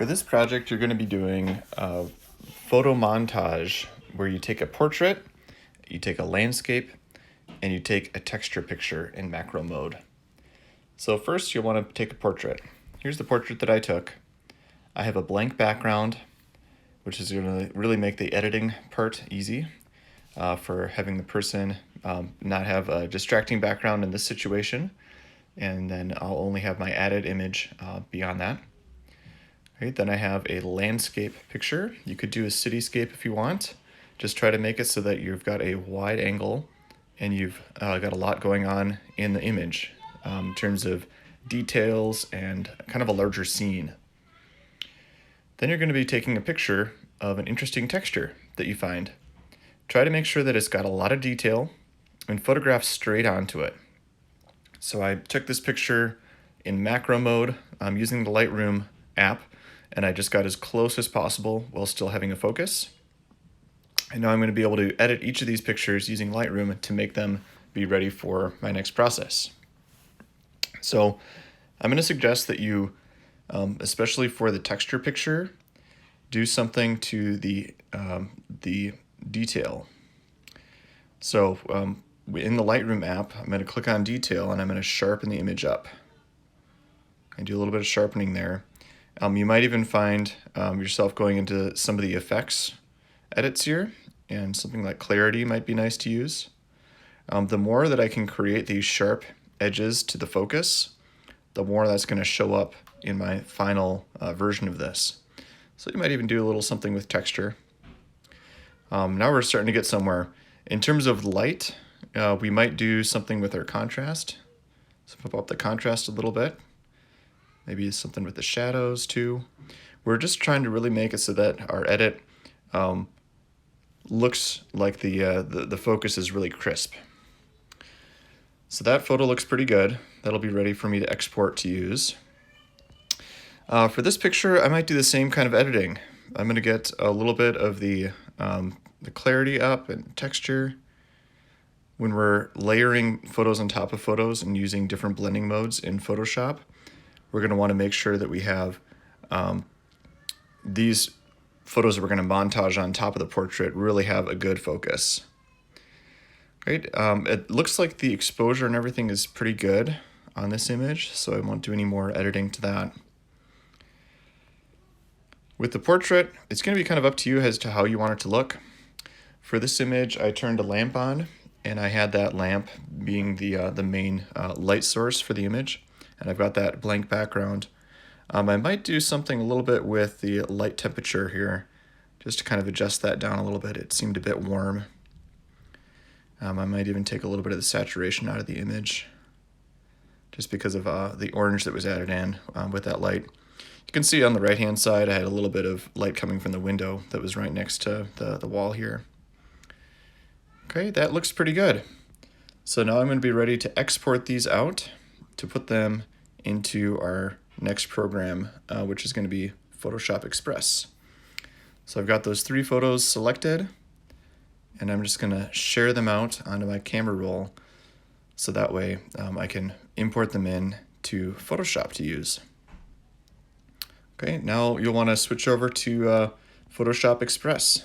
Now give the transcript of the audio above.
For this project, you're going to be doing a photo montage where you take a portrait, you take a landscape, and you take a texture picture in macro mode. So first you'll want to take a portrait. Here's the portrait that I took. I have a blank background, which is going to really make the editing part easy for having the person not have a distracting background in this situation. And then I'll only have my added image beyond that. Right, then I have a landscape picture. You could do a cityscape if you want. Just try to make it so that you've got a wide angle and you've got a lot going on in the image in terms of details and kind of a larger scene. Then you're going to be taking a picture of an interesting texture that you find. Try to make sure that it's got a lot of detail and photograph straight onto it. So I took this picture in macro mode using the Lightroom app, and I just got as close as possible while still having a focus. And now I'm going to be able to edit each of these pictures using Lightroom to make them be ready for my next process. So I'm going to suggest that you, especially for the texture picture, do something to the detail. So in the Lightroom app, I'm going to click on detail and I'm going to sharpen the image up. I do a little bit of sharpening there. You might even find yourself going into some of the effects edits here, and something like clarity might be nice to use. The more that I can create these sharp edges to the focus, the more that's going to show up in my final version of this. So you might even do a little something with texture. Now we're starting to get somewhere. In terms of light, we might do something with our contrast. So pump up the contrast a little bit. Maybe something with the shadows too. We're just trying to really make it so that our edit looks like the focus is really crisp. So that photo looks pretty good. That'll be ready for me to export to use. For this picture, I might do the same kind of editing. I'm going to get a little bit of the clarity up and texture. When we're layering photos on top of photos and using different blending modes in Photoshop, we're going to want to make sure that we have these photos that we're going to montage on top of the portrait really have a good focus. Great. It looks like the exposure and everything is pretty good on this image, so I won't do any more editing to that. With the portrait, it's going to be kind of up to you as to how you want it to look. For this image, I turned a lamp on, and I had that lamp being the main light source for the image. And I've got that blank background. I might do something a little bit with the light temperature here, just to kind of adjust that down a little bit. It seemed a bit warm. I might even take a little bit of the saturation out of the image, just because of the orange that was added in with that light. You can see on the right-hand side, I had a little bit of light coming from the window that was right next to the wall here. Okay, that looks pretty good. So now I'm going to be ready to export these out to put them into our next program, which is going to be Photoshop Express. So I've got those 3 photos selected, and I'm just going to share them out onto my camera roll so that way I can import them in to Photoshop to use. Okay, now you'll want to switch over to Photoshop Express.